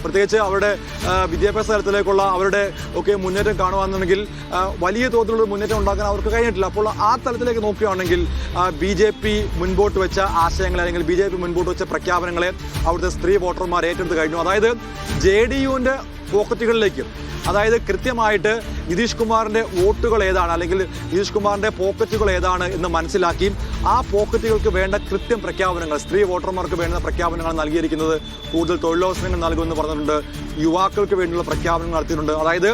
പ്രത്യേകിച്ച് അവരുടെ വിദ്യാഭ്യാസ തലത്തിലേക്കുള്ള അവരുടെ ഒക്കെ മുന്നേറ്റം കാണുകയാണെന്നുണ്ടെങ്കിൽ വലിയ തോതിലുള്ള മുന്നേറ്റം ഉണ്ടാക്കാൻ അവർക്ക് കഴിഞ്ഞിട്ടില്ല. അപ്പോൾ ആ തലത്തിലേക്ക് നോക്കുകയാണെങ്കിൽ BJP മുൻപോട്ട് വെച്ച ആശയങ്ങൾ അല്ലെങ്കിൽ BJP മുൻപോട്ട് വെച്ച പ്രഖ്യാപനങ്ങളെ അവിടുത്തെ സ്ത്രീ വോട്ടർമാർ ഏറ്റെടുത്ത് കഴിഞ്ഞു. അതായത് JDUവിൻ്റെ പോക്കറ്റുകളിലേക്ക്, അതായത് കൃത്യമായിട്ട് നിതീഷ് കുമാറിൻ്റെ വോട്ടുകൾ ഏതാണ് അല്ലെങ്കിൽ നിതീഷ് കുമാറിൻ്റെ പോക്കറ്റുകൾ ഏതാണ് എന്ന് മനസ്സിലാക്കി ആ പോക്കറ്റുകൾക്ക് വേണ്ട കൃത്യം പ്രഖ്യാപനങ്ങൾ, സ്ത്രീ വോട്ടർമാർക്ക് വേണ്ട പ്രഖ്യാപനങ്ങൾ നൽകിയിരിക്കുന്നത്. കൂടുതൽ തൊഴിലവസരങ്ങൾ നൽകുമെന്ന് പറഞ്ഞിട്ടുണ്ട്, യുവാക്കൾക്ക് വേണ്ടിയുള്ള പ്രഖ്യാപനങ്ങൾ നടത്തിയിട്ടുണ്ട്. അതായത്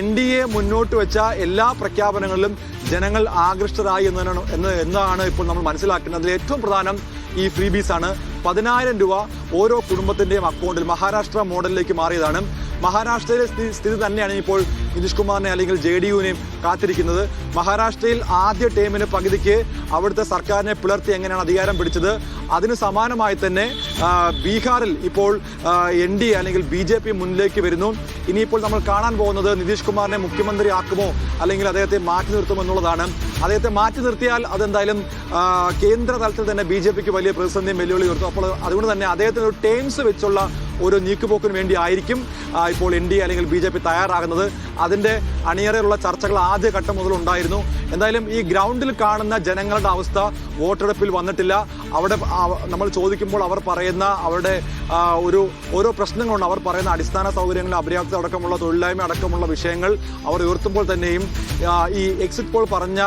NDA മുന്നോട്ട് വെച്ച എല്ലാ പ്രഖ്യാപനങ്ങളിലും ജനങ്ങൾ ആകൃഷ്ടരായി എന്നാണ് ഇപ്പോൾ നമ്മൾ മനസ്സിലാക്കുന്നത്. അതിൽ ഏറ്റവും പ്രധാനം ഈ ഫ്രീബീസ് ആണ്. 10,000 രൂപ ഓരോ കുടുംബത്തിൻ്റെയും അക്കൗണ്ടിൽ മഹാരാഷ്ട്ര മോഡലിലേക്ക് മാറിയതാണ്. മഹാരാഷ്ട്രയിലെ സ്ഥിതി തന്നെയാണ് ഇപ്പോൾ നിതീഷ് കുമാറിനെ അല്ലെങ്കിൽ JDUവിനെയും കാത്തിരിക്കുന്നത്. മഹാരാഷ്ട്രയിൽ ആദ്യ ടേമിന് പകുതിക്ക് അവിടുത്തെ സർക്കാരിനെ പിളർത്തി എങ്ങനെയാണ് അധികാരം പിടിച്ചത്, അതിന് സമാനമായി തന്നെ ബീഹാറിൽ ഇപ്പോൾ NDA അല്ലെങ്കിൽ BJP മുന്നിലേക്ക് വരുന്നു. ഇനിയിപ്പോൾ നമ്മൾ കാണാൻ പോകുന്നത് നിതീഷ് കുമാറിനെ മുഖ്യമന്ത്രിയാക്കുമോ അല്ലെങ്കിൽ അദ്ദേഹത്തെ മാറ്റി നിർത്തുമോ എന്നുള്ളതാണ്. അദ്ദേഹത്തെ മാറ്റി നിർത്തിയാൽ അതെന്തായാലും കേന്ദ്ര തലത്തിൽ തന്നെ BJPക്ക് വലിയ പ്രതിസന്ധിയും വെല്ലുവിളി ഉയർത്തും. അപ്പോൾ അതുകൊണ്ട് തന്നെ അദ്ദേഹത്തിന് ഒരു ടേംസ് വെച്ചുള്ള ഒരു നീക്കുപോക്കിന് വേണ്ടി ആയിരിക്കും ഇപ്പോൾ NDA അല്ലെങ്കിൽ BJP തയ്യാറാകുന്നത്. അതിൻ്റെ അണിയറയിലുള്ള ചർച്ചകൾ ആദ്യഘട്ടം മുതൽ ഉണ്ടായിരുന്നു. എന്തായാലും ഈ ഗ്രൗണ്ടിൽ കാണുന്ന ജനങ്ങളുടെ അവസ്ഥ വോട്ടെടുപ്പിൽ വന്നിട്ടില്ല. അവിടെ നമ്മൾ ചോദിക്കുമ്പോൾ അവർ പറയുന്ന അവരുടെ ഓരോ പ്രശ്നങ്ങളുണ്ട്. അവർ പറയുന്ന അടിസ്ഥാന സൗകര്യങ്ങൾ, അപര്യാപ്തത അടക്കമുള്ള തൊഴിലില്ലായ്മ അടക്കമുള്ള വിഷയങ്ങൾ അവർ ഉയർത്തുമ്പോൾ തന്നെയും ഈ എക്സിറ്റ് പോൾ പറഞ്ഞ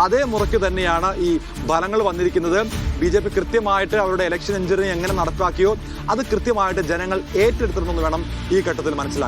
അതേ മുറയ്ക്ക് തന്നെയാണ് ഈ ഫലങ്ങൾ വന്നിരിക്കുന്നത്. BJP കൃത്യമായിട്ട് അവരുടെ ഇലക്ഷൻ എഞ്ചിനീയറിംഗ് എങ്ങനെ നടപ്പാക്കിയോ അത് കൃത്യമായിട്ട് ജനങ്ങൾ ഏറ്റെടുത്തിരുന്നെന്ന് വേണം ഈ ഘട്ടത്തിൽ മനസ്സിലാക്കാൻ.